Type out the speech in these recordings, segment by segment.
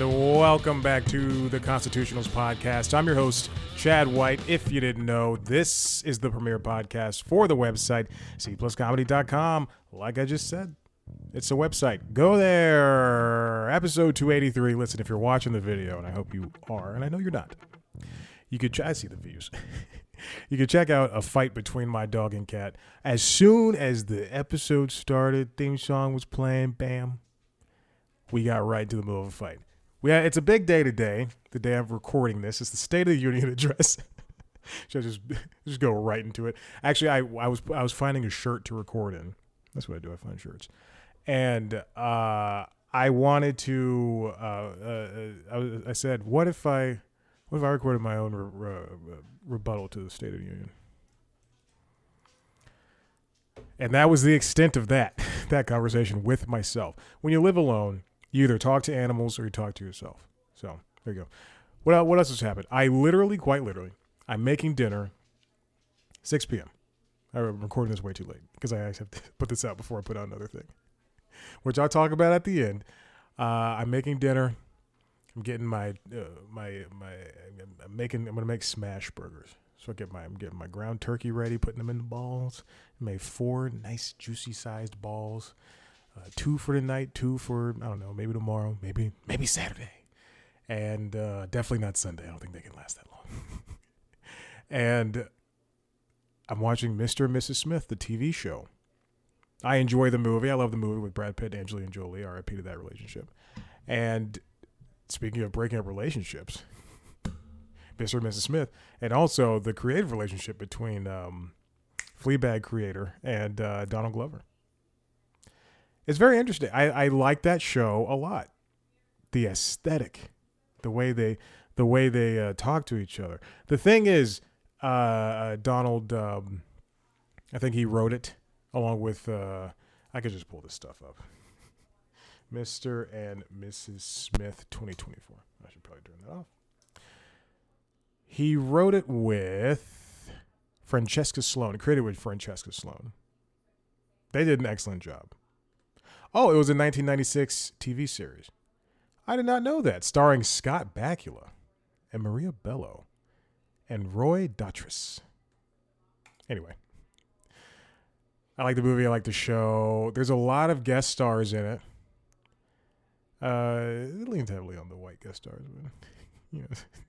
and welcome back to the Constitutionals podcast. I'm your host, Chad White. If you didn't know, this is the premier podcast for the website, cpluscomedy.com. Like I just said, it's a website. Go there. Episode 283. Listen, if you're watching the video, and I hope you are, and I know you're not, you could I see the views. You could check out a fight between my dog and cat. As soon as the episode started, theme song was playing, bam, we got right into the middle of a fight. It's a big day today, the day I'm recording this. It's the State of the Union address. Should I just go right into it? Actually, I was finding a shirt to record in. That's what I do. I find shirts. And I wanted to, I said, what if I recorded my own rebuttal to the State of the Union? And that was the extent of that conversation with myself. When you live alone, you either talk to animals or you talk to yourself. So there you go. What else has happened? Quite literally, I'm making dinner, 6 p.m. I'm recording this way too late because I have to put this out before I put out another thing, which I'll talk about at the end. I'm making dinner. I'm getting I'm gonna make smash burgers. So I'm getting my ground turkey ready, putting them in the balls. I made 4 nice juicy sized balls. 2 for tonight, 2 for, I don't know, maybe tomorrow, maybe Saturday. And definitely not Sunday. I don't think they can last that long. And I'm watching Mr. and Mrs. Smith, the TV show. I enjoy the movie. I love the movie with Brad Pitt, Angelina Jolie, RIP to that relationship. And speaking of breaking up relationships, Mr. and Mrs. Smith, and also the creative relationship between Fleabag creator and Donald Glover. It's very interesting. I like that show a lot. The aesthetic, the way they talk to each other. The thing is, Donald, I think he wrote it along with. I could just pull this stuff up. Mr. and Mrs. Smith 2024. I should probably turn that off. He wrote it with Francesca Sloan. Created with Francesca Sloan. They did an excellent job. Oh, it was a 1996 TV series. I did not know that. Starring Scott Bakula and Maria Bello and Roy Dotrice. Anyway. I like the movie. I like the show. There's a lot of guest stars in it. It leans heavily on the white guest stars, but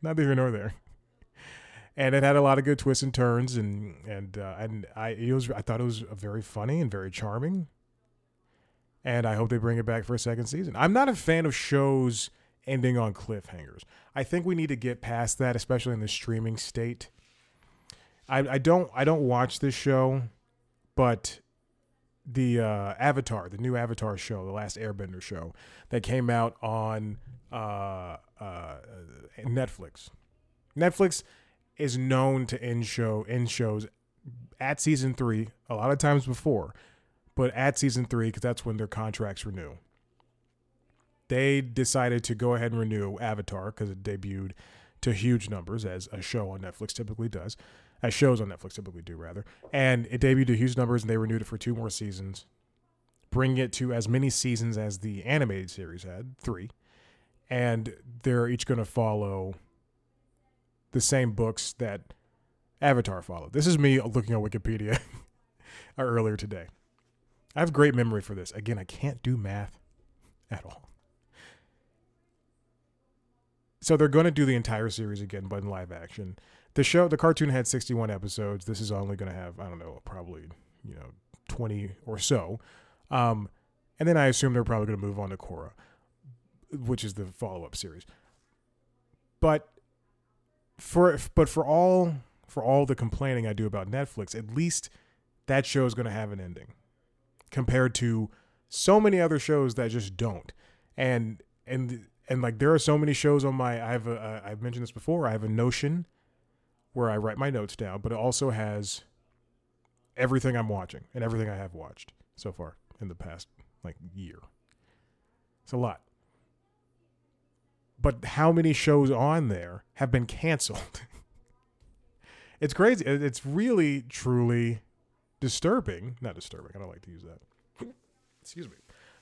neither here nor there. And it had a lot of good twists and turns, and I thought it was very funny and very charming. And I hope they bring it back for a second season. I'm not a fan of shows ending on cliffhangers. I think we need to get past that, especially in the streaming state. I don't watch this show, but the Avatar, the new Avatar show, the last Airbender show that came out on Netflix. Netflix is known to end shows at season 3, a lot of times before, but at season 3 because that's when their contracts renew. They decided to go ahead and renew Avatar because it debuted to huge numbers, as a show on Netflix typically does. As shows on Netflix typically do, rather. And it debuted to huge numbers, and they renewed it for 2 more seasons, bringing it to as many seasons as the animated series had, 3. And they're each going to follow the same books that Avatar followed. This is me looking on Wikipedia earlier today. I have great memory for this. Again, I can't do math at all. So they're going to do the entire series again, but in live action. The cartoon had 61 episodes. This is only going to have, I don't know, probably, 20 or so. And then I assume they're probably going to move on to Korra, which is the follow-up series. But for all the complaining I do about Netflix, at least that show is going to have an ending compared to so many other shows that just don't. And like there are so many shows on I've mentioned this before. I have a Notion where I write my notes down, but it also has everything I'm watching and everything I have watched so far in the past year. It's a lot. But how many shows on there have been canceled? It's crazy. It's really, truly disturbing. Not disturbing. I don't like to use that. Excuse me.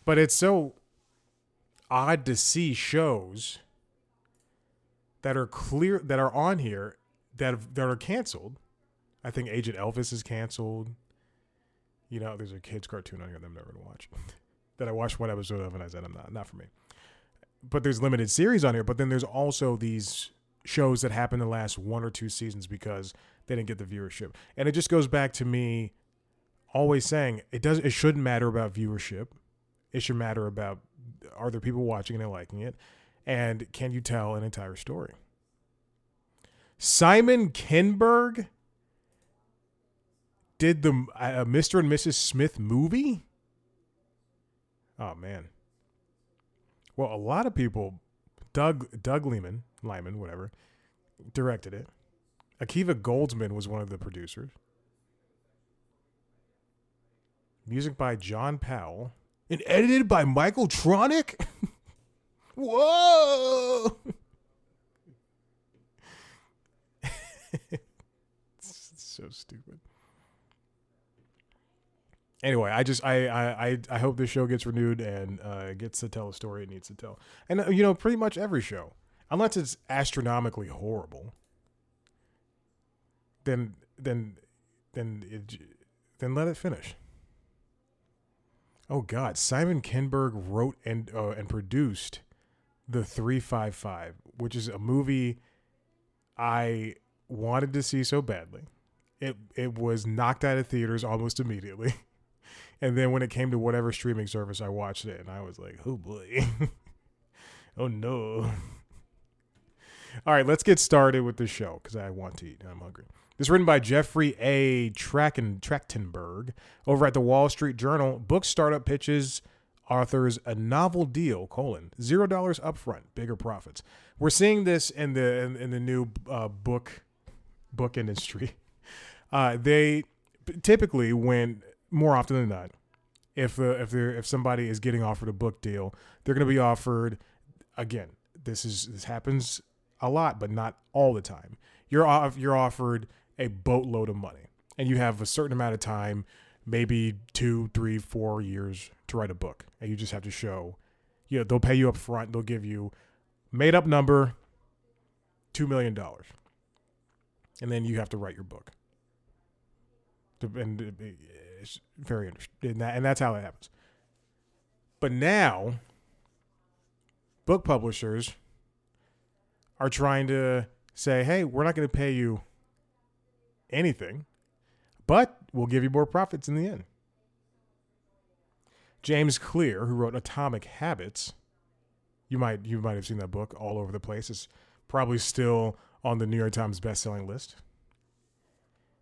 But it's so odd to see shows that are on here that are canceled. I think Agent Elvis is canceled. You know, there's a kids cartoon on here that I'm never gonna watch. That I watched one episode of and I said I'm not for me. But there's limited series on here. But then there's also these shows that happen in the last 1 or 2 seasons because they didn't get the viewership. And it just goes back to me always saying it shouldn't matter about viewership. It should matter about, are there people watching and liking it? And can you tell an entire story? Simon Kinberg did the Mr. and Mrs. Smith movie? Oh, man. Well, a lot of people, Doug Liman, whatever, directed it. Akiva Goldsman was one of the producers. Music by John Powell. And edited by Michael Tronick? Whoa! It's so stupid. Anyway, I hope this show gets renewed and gets to tell the story it needs to tell. And pretty much every show, unless it's astronomically horrible, then let it finish. Oh God, Simon Kinberg wrote and produced The 355, which is a movie I wanted to see so badly. It was knocked out of theaters almost immediately. And then when it came to whatever streaming service, I watched it and I was like, oh boy. Oh no. All right, let's get started with the show because I want to eat and I'm hungry. This is written by Jeffrey A. Trachtenberg over at the Wall Street Journal. Book startup pitches authors a novel deal, $0 upfront, bigger profits. We're seeing this in the new book industry. They typically, when more often than not, if somebody is getting offered a book deal, they're going to be offered, again, this happens a lot, but not all the time. You're offered a boatload of money, and you have a certain amount of time, maybe 2, 3, 4 years to write a book, and you just have to show. They'll pay you up front. They'll give you made up number, $2 million, and then you have to write your book. And it's very interesting, and that's how it happens. But now, book publishers are trying to say, hey, we're not going to pay you anything, but we'll give you more profits in the end. James Clear, who wrote Atomic Habits, you might have seen that book all over the place. It's probably still on the New York Times bestselling list.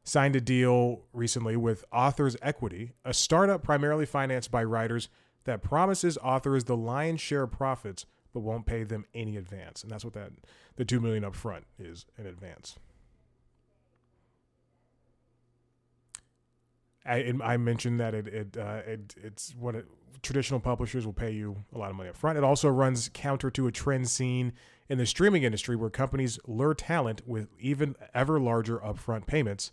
Signed a deal recently with Authors Equity, a startup primarily financed by writers that promises authors the lion's share of profits but won't pay them any advance. And that's what the $2 million up front is, in advance. I mentioned that it's what traditional publishers will pay you a lot of money up front. It also runs counter to a trend seen in the streaming industry where companies lure talent with even ever larger upfront payments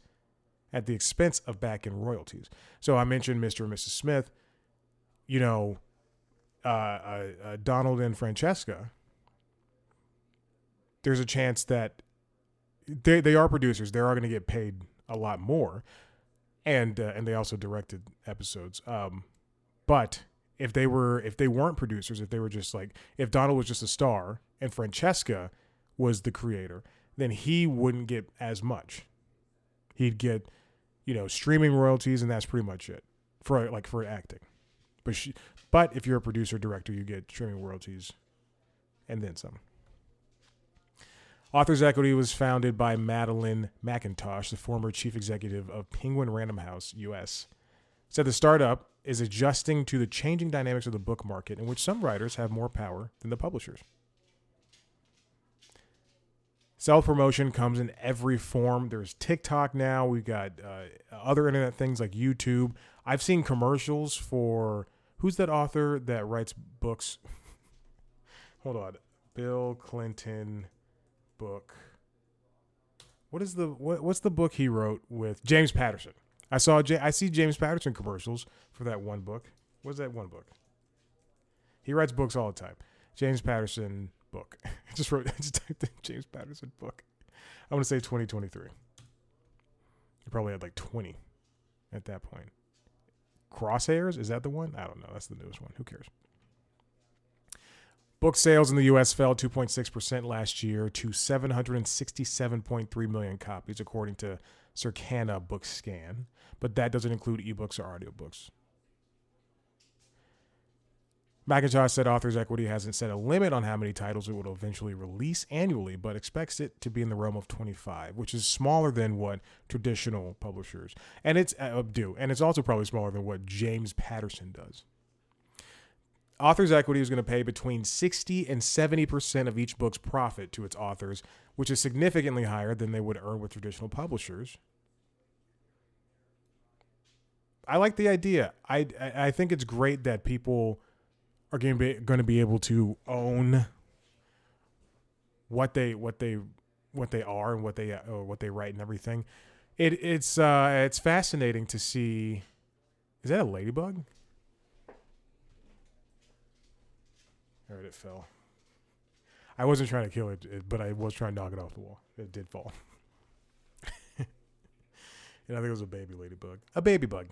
at the expense of back-end royalties. So I mentioned Mr. and Mrs. Smith. Donald and Francesca, there's a chance that they are producers. They are going to get paid a lot more, and they also directed episodes. But if they weren't producers, if they were just if Donald was just a star and Francesca was the creator, then he wouldn't get as much. He'd get streaming royalties, and that's pretty much it for acting. But if you're a producer director, you get streaming royalties and then some. Authors Equity was founded by Madeline McIntosh, the former chief executive of Penguin Random House US. Said the startup is adjusting to the changing dynamics of the book market, in which some writers have more power than the publishers. Self-promotion comes in every form. There's TikTok now. We've got other internet things like YouTube. I've seen commercials for, who's that author that writes books? Hold on. Bill Clinton book. What's the book he wrote with James Patterson? I see James Patterson commercials for that one book. What's that one book? He writes books all the time. James Patterson book. I just typed in James Patterson book. I want to say 2023. He probably had like 20 at that point. Crosshairs? Is that the one? I don't know. That's the newest one. Who cares? Book sales in the U.S. fell 2.6% last year to 767.3 million copies, according to Circana Book Scan. But that doesn't include ebooks or audiobooks. Macintosh said Authors Equity hasn't set a limit on how many titles it will eventually release annually, but expects it to be in the realm of 25, which is smaller than what traditional publishers and it's do. And it's also probably smaller than what James Patterson does. Authors Equity is going to pay between 60 and 70% of each book's profit to its authors, which is significantly higher than they would earn with traditional publishers. I like the idea. I think it's great that people are going to be able to own what they are and what they write and everything. It's fascinating to see. Is that a ladybug? All right, it fell. I wasn't trying to kill it, but I was trying to knock it off the wall. It did fall. And I think it was a baby ladybug. A baby bug.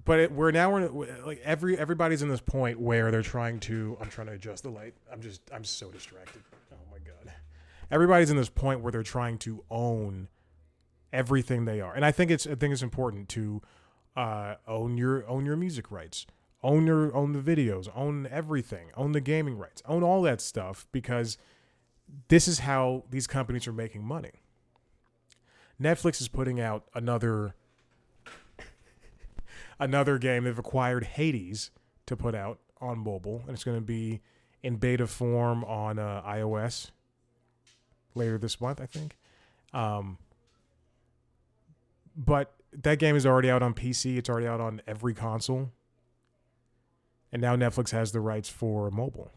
But we're like everybody's in this point where they're trying to. I'm trying to adjust the light. I'm so distracted. Oh my god. Everybody's in this point where they're trying to own everything they are, and I think it's important to own your music rights. Own the videos, own everything, own the gaming rights, own all that stuff, because this is how these companies are making money. Netflix is putting out another game. They've acquired Hades to put out on mobile, and it's going to be in beta form on iOS later this month, I think. But that game is already out on PC. It's already out on every console. And now Netflix has the rights for mobile.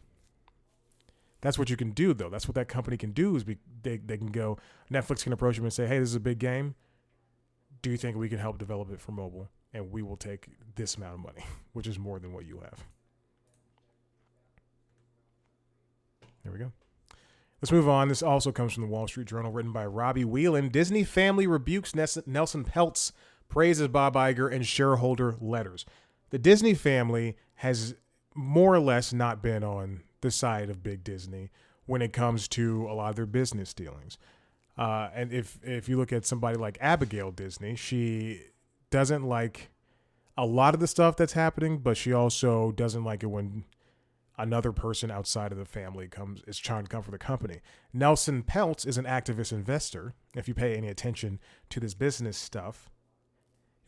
That's what you can do, though. That's what that company can do is they can go, Netflix can approach them and say, hey, this is a big game. Do you think we can help develop it for mobile? And we will take this amount of money, which is more than what you have. There we go. Let's move on. This also comes from the Wall Street Journal, written by Robbie Whelan. Disney family rebukes Nelson Peltz, praises Bob Iger, and shareholder letters. The Disney family has more or less not been on the side of big Disney when it comes to a lot of their business dealings. And if you look at somebody like Abigail Disney, she doesn't like a lot of the stuff that's happening, but she also doesn't like it when another person outside of the family is trying to come for the company. Nelson Peltz is an activist investor. If you pay any attention to this business stuff,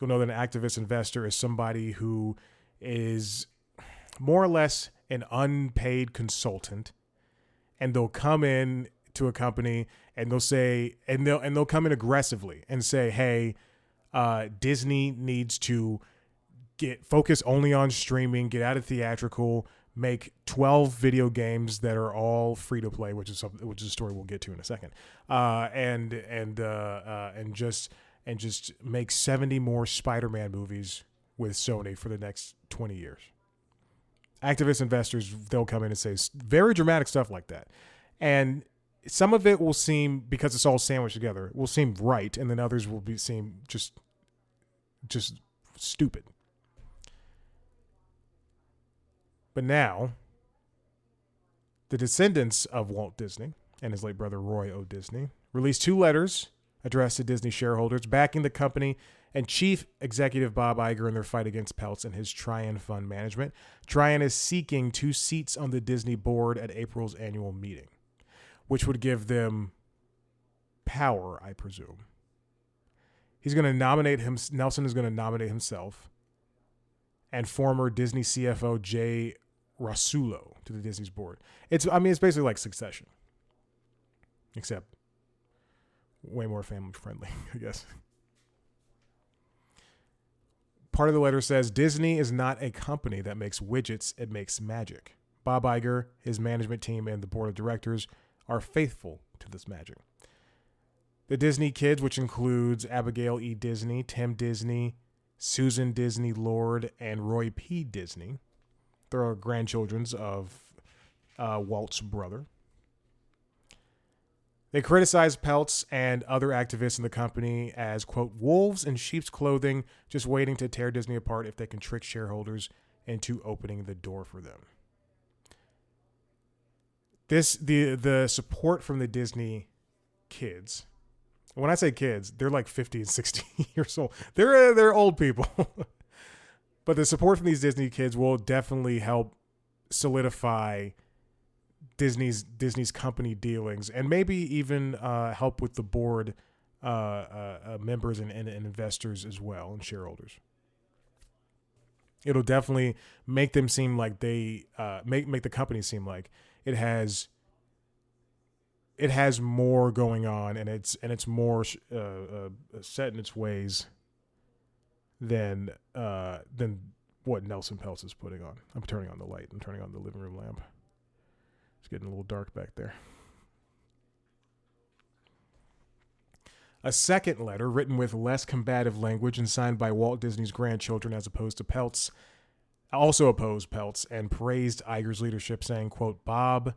you'll know that an activist investor is somebody who is more or less an unpaid consultant, and they'll come in to a company and they'll say, and they'll come in aggressively and say, hey, Disney needs to focus only on streaming, get out of theatrical, make 12 video games that are all free to play, which is a story we'll get to in a second, and just make 70 more Spider-Man movies with Sony for the next 20 years. Activist investors, they'll come in and say very dramatic stuff like that. And some of it will seem, because it's all sandwiched together, will seem right, and then others will seem just stupid. But now, the descendants of Walt Disney and his late brother Roy O. Disney released 2 letters addressed to Disney shareholders backing the company and Chief Executive Bob Iger in their fight against Peltz and his Trian Fund Management. Trian is seeking 2 seats on the Disney board at April's annual meeting, which would give them power, I presume. He's going to nominate him. Nelson is going to nominate himself and former Disney CFO Jay Rasulo to the Disney's board. It's basically like Succession, except way more family friendly, I guess. Part of the letter says, Disney is not a company that makes widgets, it makes magic. Bob Iger, his management team, and the board of directors are faithful to this magic. The Disney kids, which includes Abigail E. Disney, Tim Disney, Susan Disney Lord, and Roy P. Disney, They're grandchildren of Walt's brother. They criticized Peltz and other activists in the company as, quote, wolves in sheep's clothing, just waiting to tear Disney apart if they can trick shareholders into opening the door for them. The support from the Disney kids. When I say kids, they're like 50 and 60 years old. They're old people. But the support from these Disney kids will definitely help solidify Disney's company dealings, and maybe even help with the board members and investors as well, and shareholders. It'll definitely make them seem like they make the company seem like it has more going on, and it's more set in its ways than what Nelson Peltz is putting on. I'm turning on the light. I'm turning on the living room lamp. It's getting a little dark back there. A second letter, written with less combative language and signed by Walt Disney's grandchildren as opposed to Peltz, also opposed Peltz and praised Iger's leadership, saying, quote, Bob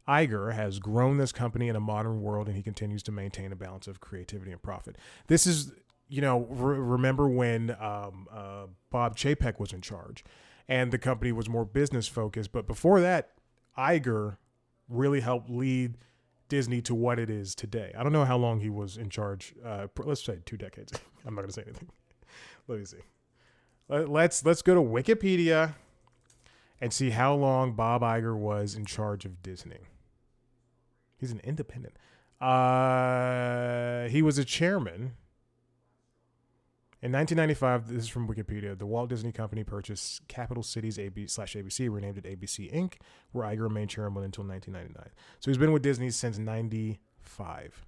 Iger has grown this company in a modern world, and he continues to maintain a balance of creativity and profit. This is, remember when Bob Chapek was in charge and the company was more business focused. But before that, Iger really helped lead Disney to what it is today. I don't know how long he was in charge. Let's say 2 decades. I'm not going to say anything. Let me see. Let's go to Wikipedia and see how long Bob Iger was in charge of Disney. He's an independent. He was a chairman. In 1995, this is from Wikipedia, the Walt Disney Company purchased Capital Cities /ABC, renamed it ABC Inc., where Iger remained chairman until 1999. So he's been with Disney since 95.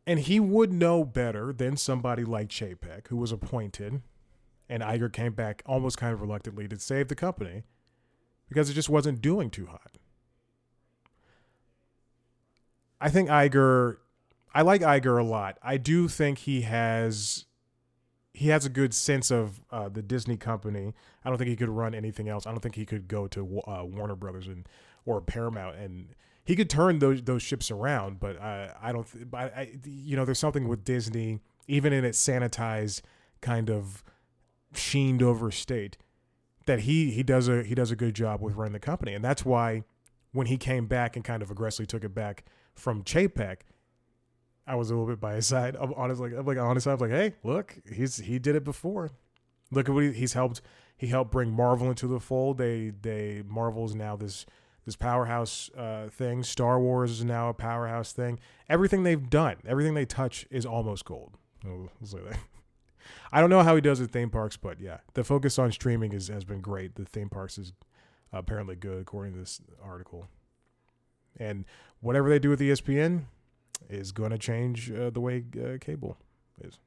And he would know better than somebody like Chapek, who was appointed, and Iger came back almost kind of reluctantly to save the company because it just wasn't doing too hot. I like Iger a lot. I do think he has a good sense of the Disney company. I don't think he could run anything else. I don't think he could go to Warner Brothers or Paramount, and he could turn those ships around. But I don't. There's something with Disney, even in its sanitized kind of sheened over state, that he does a good job with running the company, and that's why when he came back and kind of aggressively took it back from Chapek, I was a little bit by his side. I'm on his side. I was like, hey, look, he did it before. Look at what he's helped. He helped bring Marvel into the fold. Marvel is now this powerhouse thing. Star Wars is now a powerhouse thing. Everything they've done, everything they touch is almost gold. I don't know how he does with theme parks, but yeah, the focus on streaming has been great. The theme parks is apparently good according to this article. And whatever they do with ESPN is going to change the way cable is.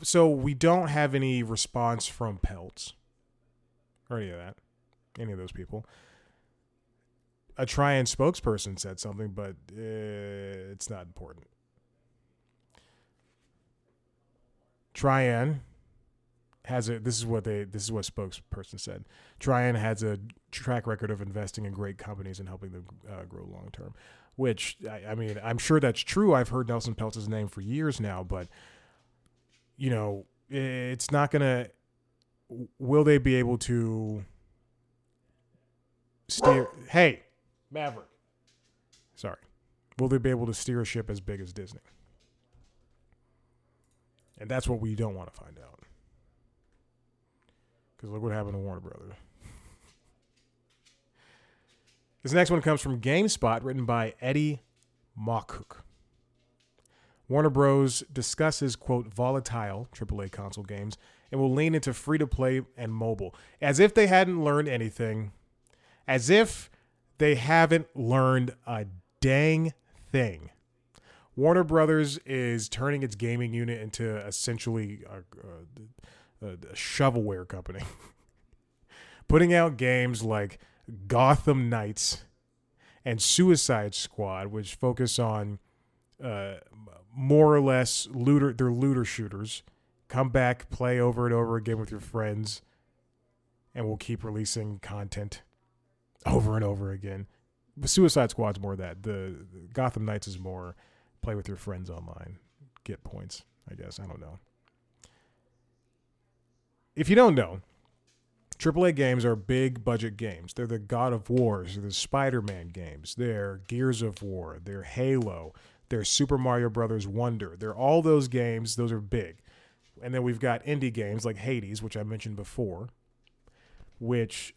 So we don't have any response from Peltz or any of those people. A Trian spokesperson said something, but it's not important. Trian this is what spokesperson said. Trian has a track record of investing in great companies and helping them grow long term, which I'm sure that's true. I've heard Nelson Peltz's name for years now, but it's not gonna. Will they be able to steer? Hey, Maverick. Sorry. Will they be able to steer a ship as big as Disney? And that's what we don't want to find out. Because look what happened to Warner Brothers. This next one comes from GameSpot, written by Eddie Mockhook. Warner Bros. Discusses, quote, volatile AAA console games and will lean into free-to-play and mobile. As if they hadn't learned anything. As if they haven't learned a dang thing. Warner Brothers is turning its gaming unit into essentially a shovelware company. Putting out games like Gotham Knights and Suicide Squad, which focus on uh, more or less looter. They're looter shooters. Come back, play over and over again with your friends, and we'll keep releasing content over and over again. Suicide Squad's more of that. The Gotham Knights is more play with your friends online, get points. I guess I don't know. If you don't know, AAA games are big budget games. They're the God of Wars, they're the Spider-Man games, they're Gears of War, they're Halo, they're Super Mario Brothers Wonder. They're all those games. Those are big. And then we've got indie games like Hades, which I mentioned before, which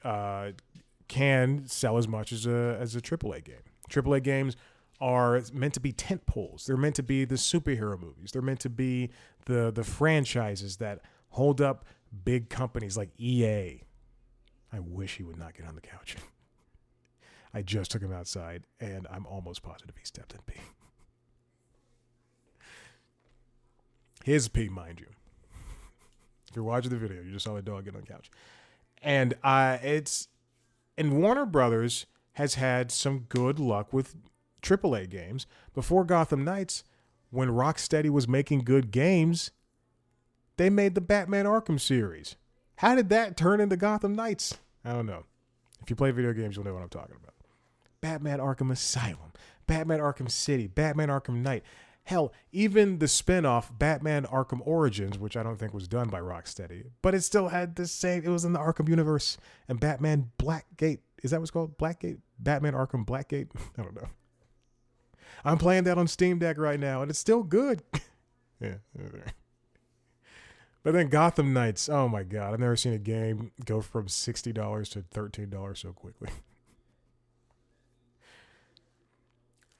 can sell as much as a AAA game. AAA games are meant to be tent poles. They're meant to be the superhero movies. They're meant to be the franchises that hold up big companies like EA. I wish he would not get on the couch. I just took him outside, and I'm almost positive he stepped in pee. His pee, mind you. If you're watching the video, you just saw the dog get on the couch. And Warner Brothers has had some good luck with AAA games. Before Gotham Knights, when Rocksteady was making good games, they made the Batman Arkham series. How did that turn into Gotham Knights? I don't know. If you play video games, you'll know what I'm talking about. Batman Arkham Asylum, Batman Arkham City, Batman Arkham Knight. Hell, even the spinoff Batman Arkham Origins, which I don't think was done by Rocksteady, but it still had the same, it was in the Arkham universe. And Batman Blackgate, is that what's called? Blackgate? Batman Arkham Blackgate? I don't know. I'm playing that on Steam Deck right now, and it's still good. Yeah. But then Gotham Knights, oh my God, I've never seen a game go from $60 to $13 so quickly.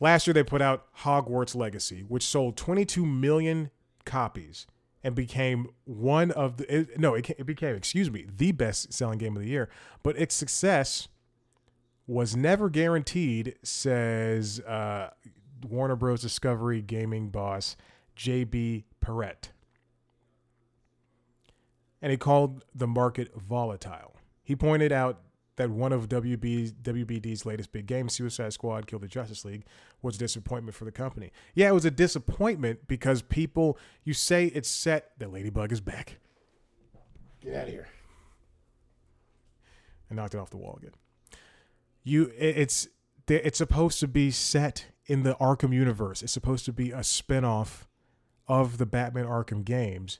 Last year, they put out Hogwarts Legacy, which sold 22 million copies and became the best-selling game of the year. But its success was never guaranteed, says Warner Bros. Discovery gaming boss J.B. Perrette. And he called the market volatile. He pointed out that one of WBD's latest big games, Suicide Squad Kill the Justice League, was a disappointment for the company. Yeah, it was a disappointment because people, you say it's set, that Ladybug is back. Get out of here. I knocked it off the wall again. It's supposed to be set in the Arkham universe. It's supposed to be a spinoff of the Batman Arkham games.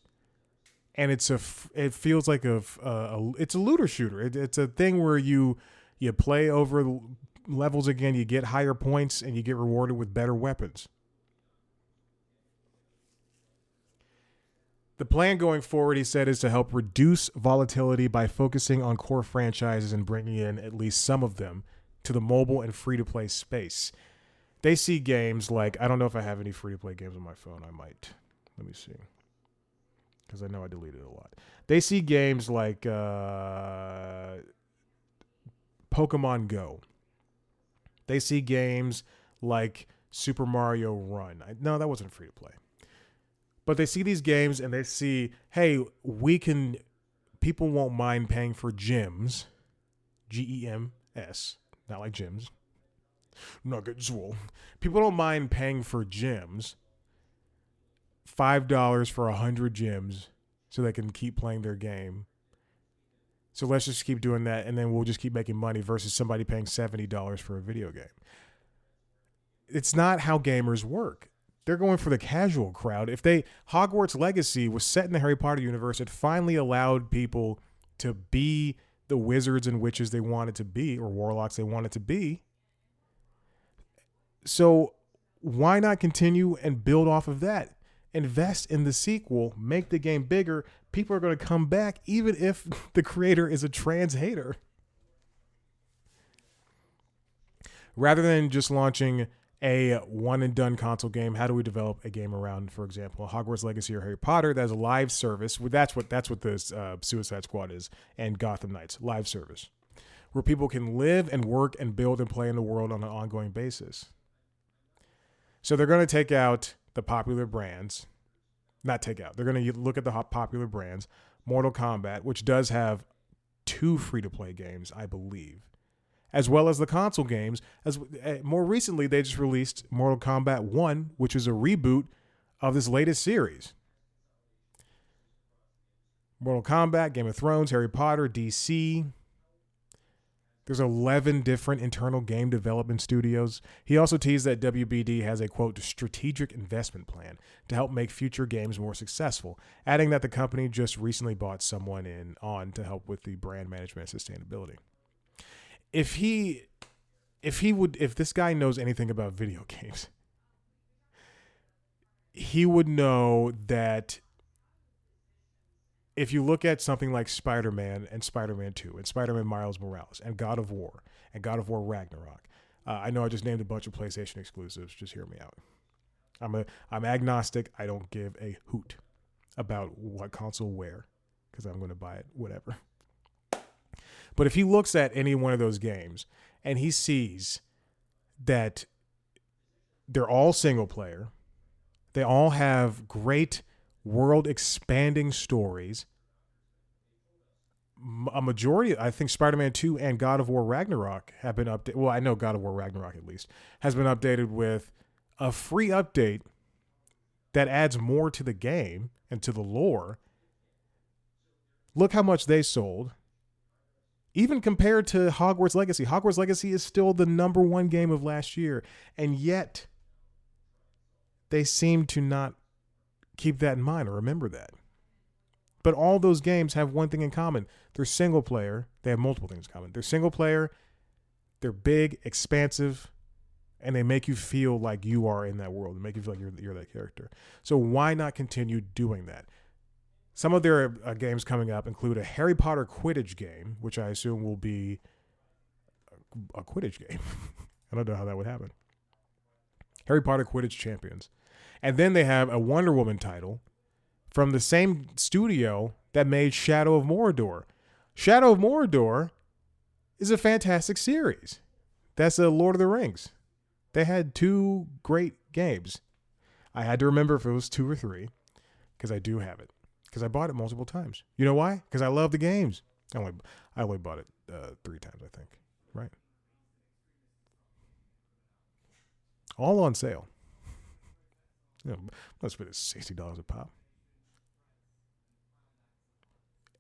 And it feels like it's a looter shooter. It's a thing where you play over levels again, you get higher points, and you get rewarded with better weapons. The plan going forward, he said, is to help reduce volatility by focusing on core franchises and bringing in at least some of them to the mobile and free-to-play space. They see games like, I don't know if I have any free-to-play games on my phone. I might. Let me see. Because I know I deleted a lot. They see games like Pokemon Go. They see games like Super Mario Run. No, that wasn't free to play. But they see these games and they see, hey, people won't mind paying for gyms, GEMS, not like gyms. Nuggets. People don't mind paying for gyms. $5 for 100 gyms so they can keep playing their game. So let's just keep doing that, and then we'll just keep making money versus somebody paying $70 for a video game. It's not how gamers work. They're going for the casual crowd. Hogwarts Legacy was set in the Harry Potter universe, it finally allowed people to be the wizards and witches they wanted to be, or warlocks they wanted to be. So why not continue and build off of that? Invest in the sequel, make the game bigger. People are going to come back even if the creator is a trans hater. Rather than just launching a one-and-done console game, how do we develop a game around, for example, Hogwarts Legacy or Harry Potter? That's a live service. That's what this Suicide Squad is, and Gotham Knights, live service, where people can live and work and build and play in the world on an ongoing basis. So they're going to take out the popular brands, they're going to look at the popular brands. Mortal Kombat, which does have 2 free-to-play games, I believe. as well as the console games. As more recently, they just released Mortal Kombat 1, which is a reboot of this latest series. Mortal Kombat, Game of Thrones, Harry Potter, DC. There's 11 different internal game development studios. He also teased that WBD has a, quote, strategic investment plan to help make future games more successful, adding that the company just recently bought someone on to help with the brand management and sustainability. If this guy knows anything about video games, he would know that if you look at something like Spider-Man and Spider-Man 2 and Spider-Man Miles Morales and God of War Ragnarok, I know I just named a bunch of PlayStation exclusives. Just hear me out. I'm agnostic. I don't give a hoot about what console where because I'm going to buy it, whatever. But if he looks at any one of those games and he sees that they're all single player, they all have great world expanding stories. A majority, I think Spider-Man 2 and God of War Ragnarok have been updated. Well, I know God of War Ragnarok at least has been updated with a free update that adds more to the game and to the lore. Look how much they sold. Even compared to Hogwarts Legacy. Hogwarts Legacy is still the number one game of last year. And yet they seem to not keep that in mind or remember that. But all those games have one thing in common. They're single player. They have multiple things in common. They're single player. They're big, expansive, and they make you feel like you are in that world. They make you feel like you're that character. So why not continue doing that? Some of their games coming up include a Harry Potter Quidditch game, which I assume will be a Quidditch game. I don't know how that would happen. Harry Potter Quidditch Champions. And then they have a Wonder Woman title from the same studio that made Shadow of Mordor. Shadow of Mordor is a fantastic series. That's a Lord of the Rings. They had two great games. I had to remember if it was 2 or 3 because I do have it. Because I bought it multiple times. You know why? Because I love the games. I only bought it 3 times, I think. Right? All on sale. Must be $60 a pop.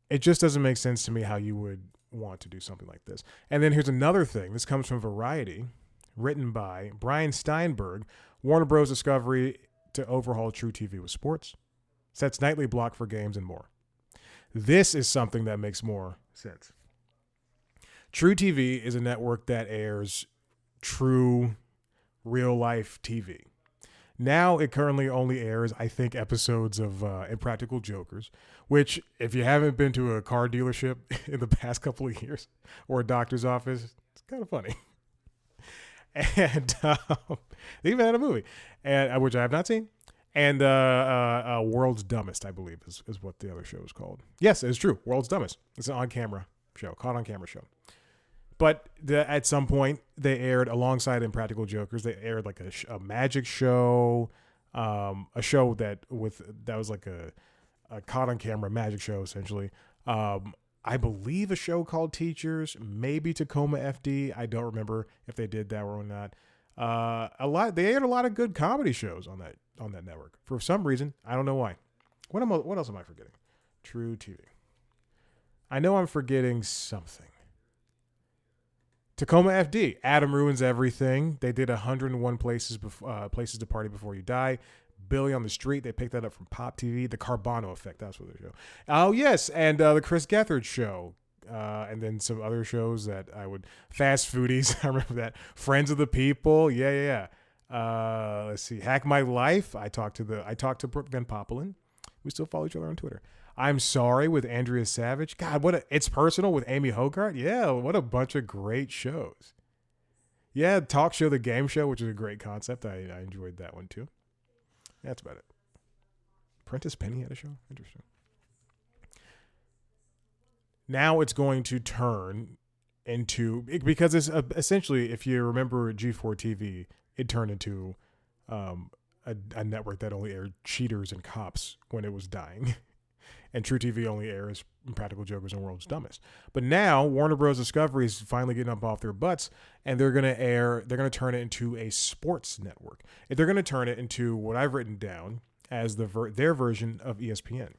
It just doesn't make sense to me how you would want to do something like this. And then here's another thing. This comes from Variety, written by Brian Steinberg. Warner Bros. Discovery to overhaul True TV with sports, sets nightly block for games, and more. This is something that makes more sense. True TV is a network that airs true real-life TV. Now it currently only airs, I think, episodes of Impractical Jokers, which, if you haven't been to a car dealership in the past couple of years or a doctor's office, it's kind of funny. And they even had a movie, and which I have not seen. And World's Dumbest, I believe, is what the other show is called. Yes, it's true. World's Dumbest. It's an on-camera show, caught on-camera show. But at some point, they aired alongside Impractical Jokers. They aired like a magic show, a show that was like a caught on camera magic show essentially. I believe a show called Teachers, maybe Tacoma FD. I don't remember if they did that or not. They aired a lot of good comedy shows on that network for some reason. I don't know why. What else am I forgetting? True TV. I know I'm forgetting something. Tacoma FD, Adam Ruins Everything. They did 101 places to party before you die. Billy on the Street. They picked that up from Pop TV. The Carbano Effect. That's what they show. Oh yes, and the Chris Gethard Show, and then some other shows that I would. Fast Foodies. I remember that. Friends of the People. Yeah. Let's see. Hack My Life. I talked to Brooke Van Poppelen. We still follow each other on Twitter. I'm Sorry with Andrea Savage. God, It's Personal with Amy Hogarth. Yeah, what a bunch of great shows. Yeah, Talk Show, The Game Show, which is a great concept. I enjoyed that one too. That's about it. Prentice Penny had a show. Interesting. Now it's going to turn into, because it's essentially, if you remember G4 TV, it turned into a network that only aired cheaters and cops when it was dying. and True TV only airs Impractical Jokers and World's Dumbest. But now Warner Bros. Discovery is finally getting up off their butts, and they're going to turn it into a sports network. They're going to turn it into what I've written down as their version of ESPN.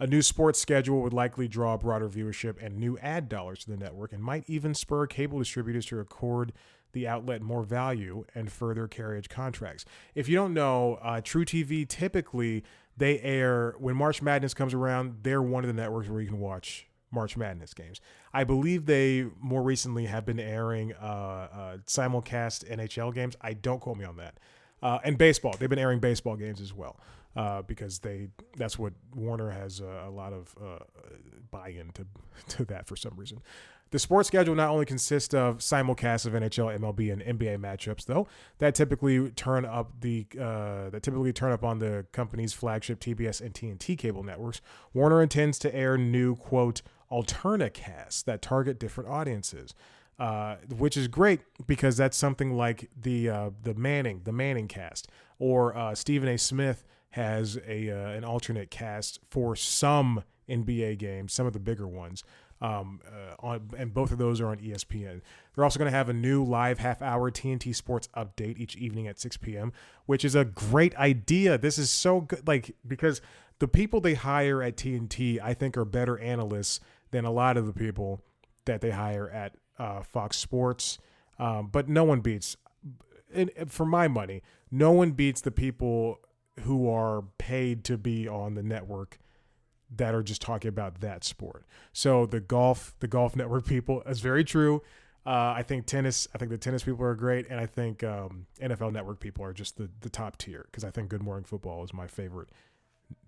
A new sports schedule would likely draw broader viewership and new ad dollars to the network, and might even spur cable distributors to accord the outlet more value and further carriage contracts. If you don't know, True TV typically they air when March Madness comes around. They're one of the networks where you can watch March Madness games. I believe they more recently have been airing simulcast NHL games. I don't quote me on that. And baseball. They've been airing baseball games as well. Because that's what Warner has a lot of buy-in to that for some reason. The sports schedule not only consists of simulcasts of NHL, MLB, and NBA matchups, though, that typically turn up on the company's flagship TBS and TNT cable networks. Warner intends to air new, quote, alternacasts that target different audiences. Which is great because that's something like the Manning cast, or Stephen A. Smith has an alternate cast for some NBA games, some of the bigger ones, and both of those are on ESPN. They're also going to have a new live half-hour TNT Sports update each evening at 6 p.m., which is a great idea. This is so good, because the people they hire at TNT, I think, are better analysts than a lot of the people that they hire at Fox Sports. But no one beats, for my money, no one beats the people who are paid to be on the network that are just talking about that sport. So the golf network people is very true. I think the tennis people are great. And I think NFL network people are just the top tier, because I think Good Morning Football is my favorite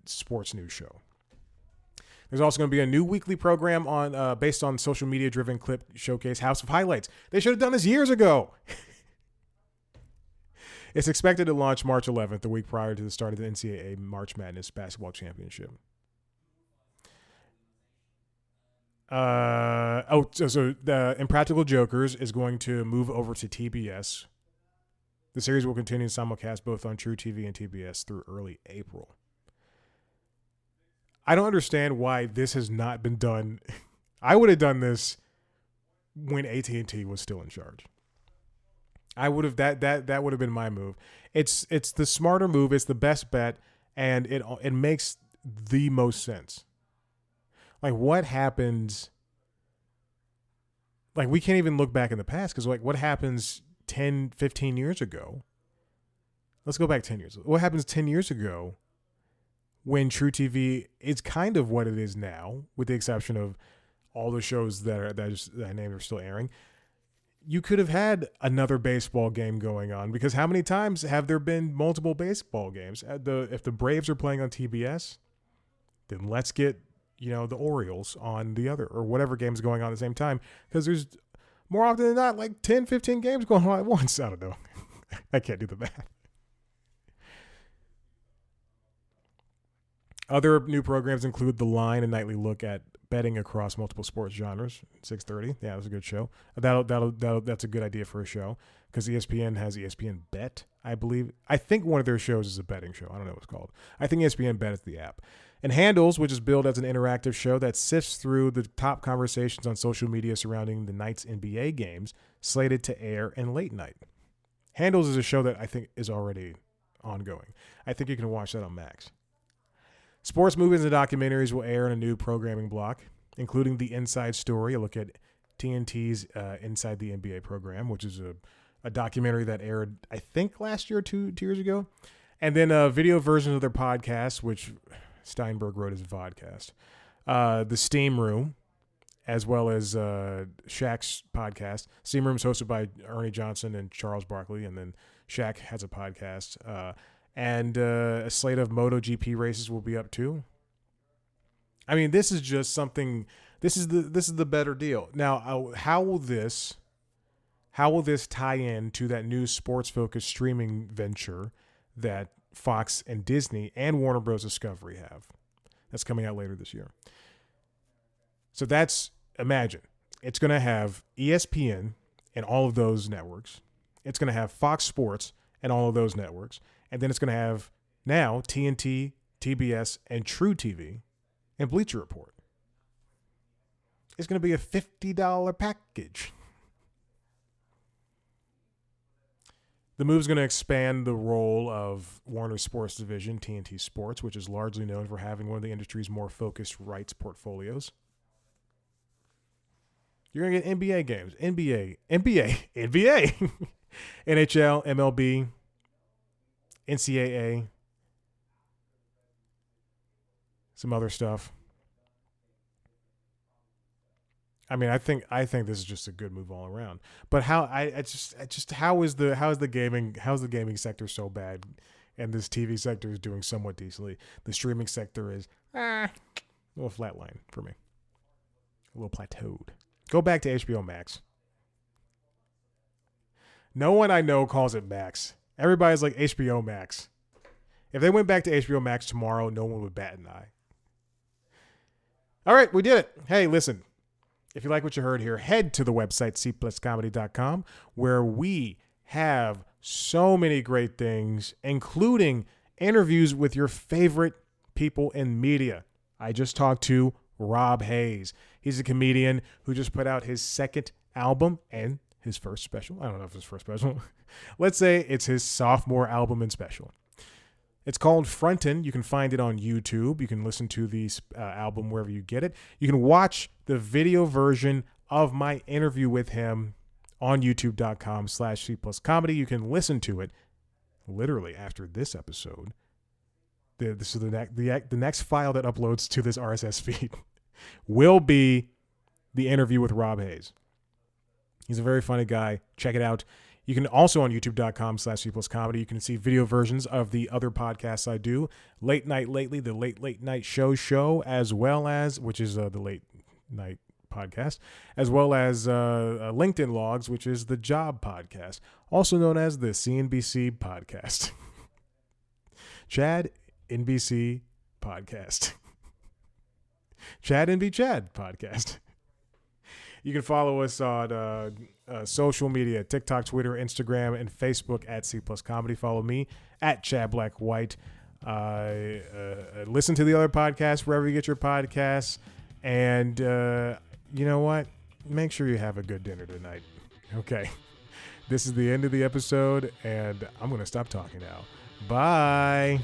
sports news show. There's also going to be a new weekly program on based on social media driven clip showcase, House of Highlights. They should have done this years ago. It's expected to launch March 11th, the week prior to the start of the NCAA March Madness Basketball Championship. So the Impractical Jokers is going to move over to TBS. The series will continue to simulcast both on True TV and TBS through early April. I don't understand why this has not been done. I would have done this when AT&T was still in charge. I would have that would have been my move. It's the smarter move. It's the best bet, and it makes the most sense. Like, what happens? Like, we can't even look back in the past, because what happens 10, 15 years ago? Let's go back 10 years. What happens 10 years ago when True TV is kind of what it is now, with the exception of all the shows that I named are still airing? You could have had another baseball game going on, because how many times have there been multiple baseball games? If the Braves are playing on TBS, then let's get the Orioles on the other, or whatever game's going on at the same time, because there's more often than not like 10, 15 games going on at once. I don't know. I can't do the math. Other new programs include The Line, a nightly look at betting across multiple sports genres. 6:30. Yeah, it was a good show. That's a good idea for a show, because ESPN has ESPN Bet, I believe. I think one of their shows is a betting show. I don't know what it's called. I think ESPN Bet is the app. And Handles, which is billed as an interactive show that sifts through the top conversations on social media surrounding the night's NBA games, slated to air in late night. Handles is a show that I think is already ongoing. I think you can watch that on Max. Sports movies and documentaries will air in a new programming block, including The Inside Story, a look at TNT's Inside the NBA program, which is a documentary that aired, I think, last year or two years ago. And then a video version of their podcast, which Steinberg wrote as vodcast. The Steam Room, as well as Shaq's podcast. Steam Room is hosted by Ernie Johnson and Charles Barkley, and then Shaq has a podcast. And a slate of MotoGP races will be up too. I mean, this is just something. This is the better deal. Now, how will this tie in to that new sports-focused streaming venture that Fox and Disney and Warner Bros. Discovery have? That's coming out later this year. So imagine it's going to have ESPN and all of those networks. It's going to have Fox Sports and all of those networks. And then it's going to have now TNT, TBS, and True TV and Bleacher Report. It's going to be a $50 package. The move's going to expand the role of Warner Sports Division, TNT Sports, which is largely known for having one of the industry's more focused rights portfolios. You're going to get NBA games, NBA, NHL, MLB, NCAA, some other stuff. I mean, I think this is just a good move all around. But how how is the gaming sector so bad, and this TV sector is doing somewhat decently? The streaming sector is a little flatline for me, a little plateaued. Go back to HBO Max. No one I know calls it Max. Everybody's like HBO Max. If they went back to HBO Max tomorrow, no one would bat an eye. All right, we did it. Hey, listen. If you like what you heard here, head to the website, cpluscomedy.com, where we have so many great things, including interviews with your favorite people in media. I just talked to Rob Hayes. He's a comedian who just put out his second album and his first special. I don't know if it's his first special. Let's say it's his sophomore album and special. It's called Frontin'. You can find it on YouTube. You can listen to the album wherever you get it. You can watch the video version of my interview with him on youtube.com/C+comedy. You can listen to it literally after this episode. The next file that uploads to this RSS feed will be the interview with Rob Hayes. He's a very funny guy. Check it out. You can also on youtube.com/C+comedy. You can see video versions of the other podcasts I do. Late Night Lately, the Late Night Show, as well as, which is the Late Night podcast, as well as LinkedIn Logs, which is the Job podcast, also known as the CNBC podcast. Chad NBC podcast. Chad NB Chad podcast. You can follow us on social media, TikTok, Twitter, Instagram, and Facebook at C+Comedy. Follow me at Chad Black White. Listen to the other podcasts wherever you get your podcasts. And you know what? Make sure you have a good dinner tonight. Okay. This is the end of the episode, and I'm going to stop talking now. Bye.